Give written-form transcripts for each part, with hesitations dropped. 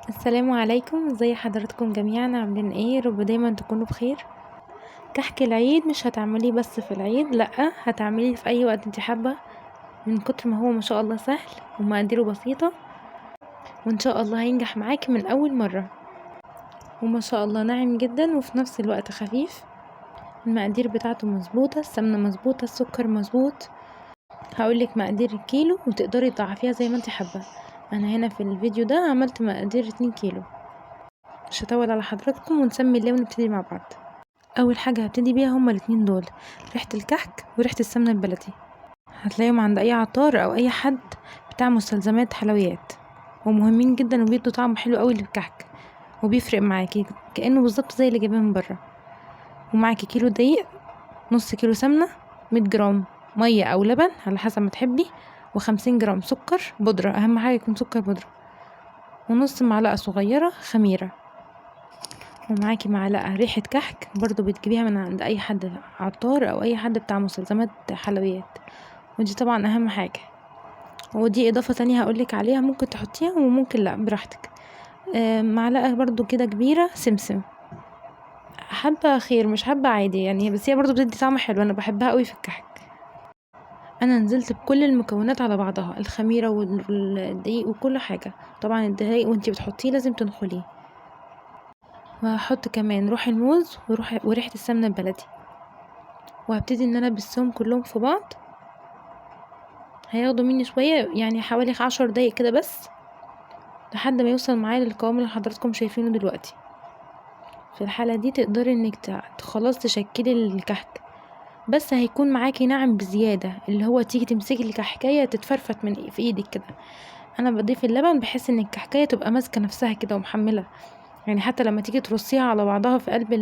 السلام عليكم، ازي حضراتكم جميعا؟ عاملين ايه؟ رب دايما تكونوا بخير. كحك العيد مش هتعمليه بس في العيد، لا هتعمليه في اي وقت انت حابه، من كتر ما هو ما شاء الله سهل ومقاديره بسيطه، وان شاء الله هينجح معاكي من اول مره، وما شاء الله ناعم جدا وفي نفس الوقت خفيف. المقادير بتاعته مظبوطه، السمنه مظبوطه، السكر مظبوط. هقولك مقادير الكيلو وتقدري تضاعفيها زي ما انت حابه. انا هنا في الفيديو ده عملت مقادير 2 كيلو. مش هطول على حضراتكم ونسمي الله ونبتدي مع بعض. اول حاجه هبتدي بيها هما الاتنين دول، ريحه الكحك وريحه السمنه البلدي. هتلاقيهم عند اي عطار او اي حد بتاع مستلزمات حلويات، ومهمين جدا وبيدوا طعم حلو قوي للكحك، وبيفرق معاكي كانه بالظبط زي اللي جايباه من بره. ومعاكي كيلو دقيق، نص كيلو سمنه، 100 جرام ميه او لبن على حسب ما تحبي، و50 جرام سكر بودره، اهم حاجه يكون سكر بودره، ونص معلقه صغيره خميره، ومعاكي معلقة ريحة كحك برضو بتجيبيها من عند اي حد عطار او اي حد بتاع مستلزمات حلويات، ودي طبعا اهم حاجة. ودي اضافة تانية هقولك عليها، ممكن تحطيها وممكن لا، براحتك. معلقة برضو كده كبيرة سمسم، حبة خير مش حبة عادي يعني، بس هي برضو بتدي طعم حلو، انا بحبها قوي في الكحك. انا نزلت بكل المكونات على بعضها، الخميرة والدقيق وكل حاجة. طبعا الدقيق وانتي بتحطيه لازم تنخليه، وهحط كمان روح الموز وريحة السمنة البلدي، وهبتدي ان انا ابسهم كلهم في بعض. هياخدوا مني شوية يعني حوالي 10 دقايق كده بس، لحد ما يوصل معايا للقوام اللي حضراتكم شايفينه دلوقتي. في الحالة دي تقدري انك خلاص تشكلي الكحك، بس هيكون معاكي ناعم بزيادة، اللي هو تيجي تمسكي الكحكاية تتفرفت من في ايدك كده. انا بضيف اللبن بحيث ان الكحكاية تبقى ماسكة نفسها كده ومحملة، يعني حتى لما تيجي ترصيها على بعضها في قلب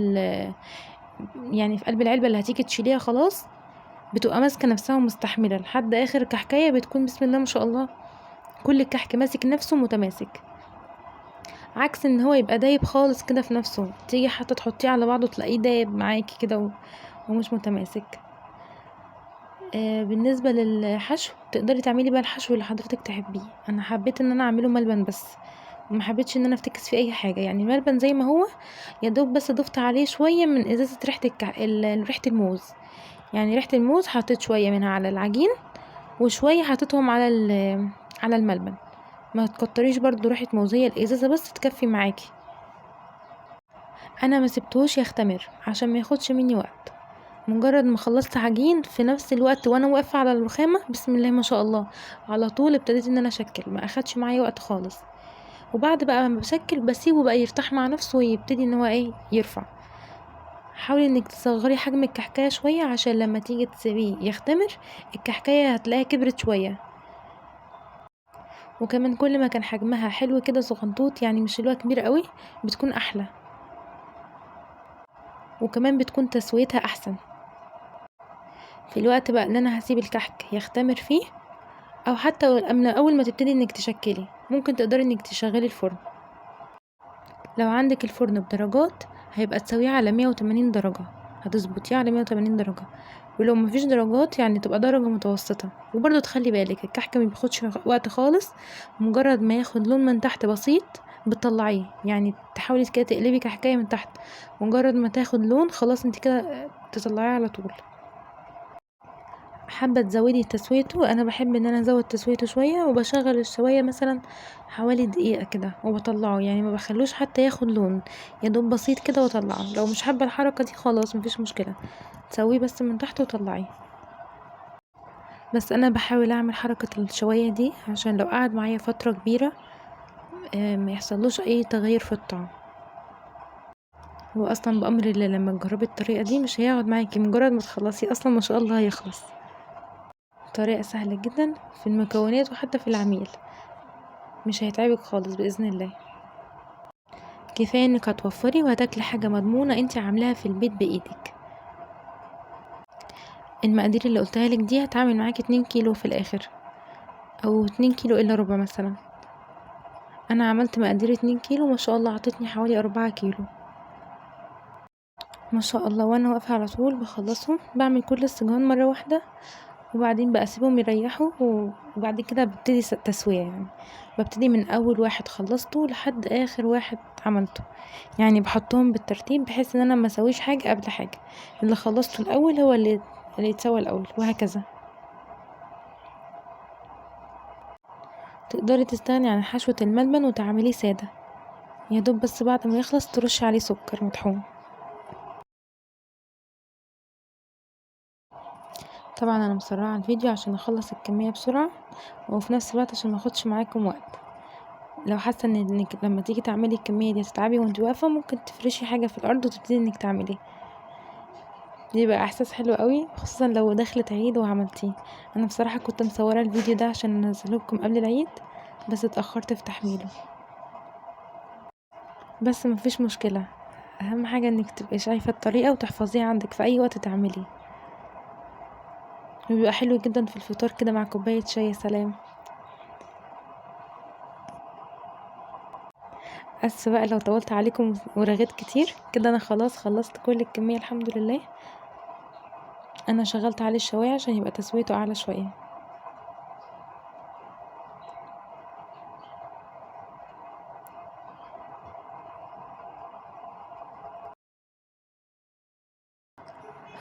يعني في قلب العلبة اللي هتيجي تشيليها خلاص، بتبقى ماسكة نفسها ومستحملة لحد اخر كحكاية، بتكون بسم الله ما شاء الله كل الكحك ماسك نفسه متماسك، عكس ان هو يبقى دايب خالص كده في نفسه، تيجي حتى تحطيه على بعضه تلاقيه دايب معاكي كده ومش متماسك. بالنسبة للحشو تقدري تعملي بقى الحشو اللي حضرتك تحبيه. انا حبيت ان انا اعمله ملبن بس، وما حبيتش ان انا افتكس فيه اي حاجه، يعني الملبن زي ما هو، يا دوب بس ضفت عليه شويه من ازازه ريحه ريحه الموز. يعني ريحه الموز حطيت شويه منها على العجين، وشويه حطيتهم على على الملبن. ما تكتريش برضو ريحه موز، هي الازازه بس تكفي معاكي. انا ما سبتهوش يختمر عشان ما ياخدش مني وقت. مجرد ما خلصت عجين في نفس الوقت وانا واقفه على الرخامه، بسم الله ما شاء الله، على طول ابتديت ان انا اشكل، ما اخدش معايا وقت خالص. وبعد بقى ما بشكل بسيبه بقى يرتاح مع نفسه ويبتدي ان هو ايه يرفع. حاولي انك تصغري حجم الكحكايه شويه عشان لما تيجي تسيبيه يختمر، الكحكايه هتلاقيها كبرت شويه. وكمان كل ما كان حجمها حلو كده صغنطوط، يعني مش اللي هو كبير قوي، بتكون احلى، وكمان بتكون تسويتها احسن. في الوقت بقى اللي انا هسيب الكحك يختمر فيه، او حتى اول ما تبتدي انك تشكلي، ممكن تقدري انك تشغلي الفرن. لو عندك الفرن بدرجات هيبقى تسويه على 180 درجة، هتظبطيه على 180 درجة. ولو مفيش درجات يعني تبقى درجة متوسطة. وبرضو تخلي بالك الكحك ما بياخدش وقت خالص، مجرد ما ياخد لون من تحت بسيط بتطلعيه، يعني تحاولي كده تقلبي كحكاية من تحت، مجرد ما تاخد لون خلاص انت كده تطلعيه على طول. حابة تزودي تسويته، انا بحب ان انا ازود تسويته شوية، وبشغل الشواية مثلا حوالي دقيقة كده وبطلعه، يعني ما بخلوش حتى ياخد لون، يا دوب بسيط كده واطلعه. لو مش حابة الحركة دي خلاص مفيش مشكلة، تسويه بس من تحت وطلعيه. بس انا بحاول اعمل حركة الشواية دي عشان لو قعد معايا فترة كبيرة ما يحصلوش اي تغير في الطعم. هو اصلا بامر الله لما تجربي الطريقة دي مش هيقعد معاكي، مجرد ما تخلصيه اصلا ما شاء الله هيخلص. طريقة سهلة جدا في المكونات وحتى في العميل، مش هيتعبك خالص بإذن الله. كفاية انك هتوفري وهتاكلي حاجة مضمونة انتي عاملاها في البيت بإيدك. المقادير اللي قلتها لك دي هتعمل معاكي 2 كيلو في الآخر، او 2 كيلو الا ربع مثلا. انا عملت مقادير 2 كيلو، ما شاء الله عطتني حوالي 4 كيلو ما شاء الله. وانا واقفة على طول بخلصهم، بعمل كل الصجان مرة واحدة، وبعدين بسيبهم يريحوا وبعد كده ببتدي تسوية، يعني ببتدي من اول واحد خلصته لحد اخر واحد عملته، يعني بحطهم بالترتيب بحيث ان انا ما اسويش حاجة قبل حاجة، اللي خلصته الاول هو اللي يتسوى الاول، وهكذا. تقدري تستغني عن حشوة الملبن وتعمليه سادة، يا دوب بس بعد ما يخلص ترشي عليه سكر مطحون. طبعا انا مسرعه الفيديو عشان اخلص الكميه بسرعه، وفي نفس الوقت عشان ما اخدش معاكم وقت. لو حاسه انك لما تيجي تعملي الكميه دي تتعبي وانت واقفه، ممكن تفرشي حاجه في الارض وتبتدي انك تعمليه، بيبقى احساس حلو قوي، خصوصا لو دخلت عيد وعملتيه. انا بصراحه كنت مصوره الفيديو ده عشان انزله لكم قبل العيد، بس اتاخرت في تحميله، بس مفيش مشكله. اهم حاجه انك تبقي شايفه الطريقه وتحفظيها عندك في اي وقت تعمليه، بيبقى حلو جدا في الفطار كده مع كوبايه شاي، يا سلام. بس بقى لو طولت عليكم ورغيت كتير كده، انا خلاص خلصت كل الكميه الحمد لله. انا شغلت عليه الشوايه عشان يبقى تسويته اعلى شويه.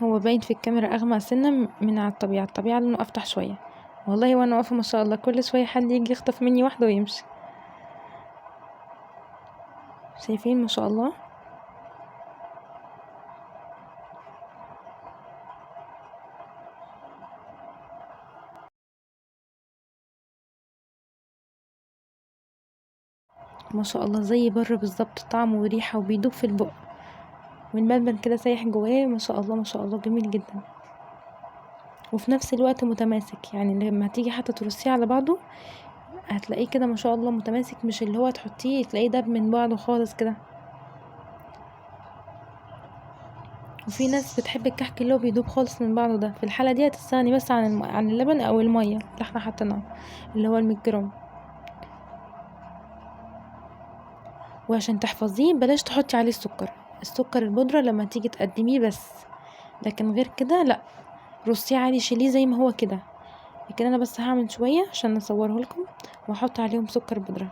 هو باين في الكاميرا اغمق سنه من على الطبيعه، الطبيعه لونه افتح شويه. والله وانا واقفه ما شاء الله كل شويه حد يجي يخطف مني واحده ويمشي. شايفين ما شاء الله. ما شاء الله زي بره بالظبط، طعم وريحه وبيدوب في البق، والملبن كده سايح جواه، ما شاء الله ما شاء الله جميل جدا، وفي نفس الوقت متماسك. يعني لما تيجي حتى ترصيه على بعضه هتلاقيه كده ما شاء الله متماسك، مش اللي هو تحطيه تلاقيه داب من بعضه خالص كده. وفي ناس بتحب الكحك اللي هو بيدوب خالص من بعضه ده، في الحالة دي هتستغني بس عن اللبن او المية اللي احنا حطيناه، اللي هو ال100 جرام. وعشان تحفظيه بلاش تحطي عليه السكر البودرة لما تيجي تقدميه بس، لكن غير كده لا، رصيه عادي، شيليه زي ما هو كده. لكن انا بس هعمل شوية عشان اصوره لكم واحط عليهم سكر بودرة.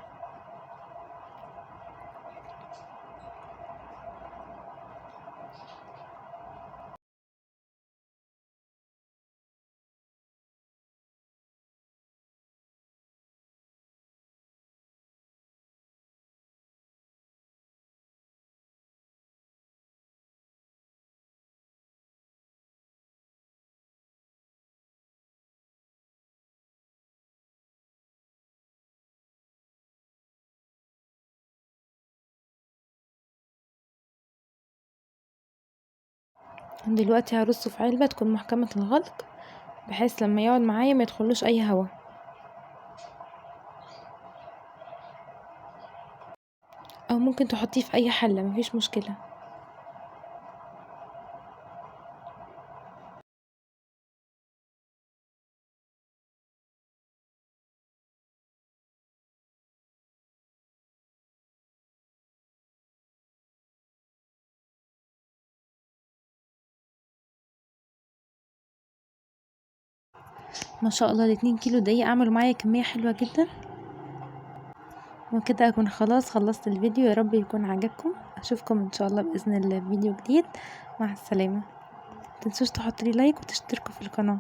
دلوقتي هرصه في علبة تكون محكمة الغلق، بحيث لما يقعد معايا ما يدخلوش اي هوا، او ممكن تحطيه في اي حلة مفيش مشكلة. ما شاء الله ال2 كيلو دقيق عملوا معايا كمية حلوة جدا. وكده اكون خلاص خلصت الفيديو، يا رب يكون عجبكم. اشوفكم ان شاء الله باذن الله في فيديو جديد. مع السلامة. متنسوش تحطوا لي لايك وتشتركوا في القناة.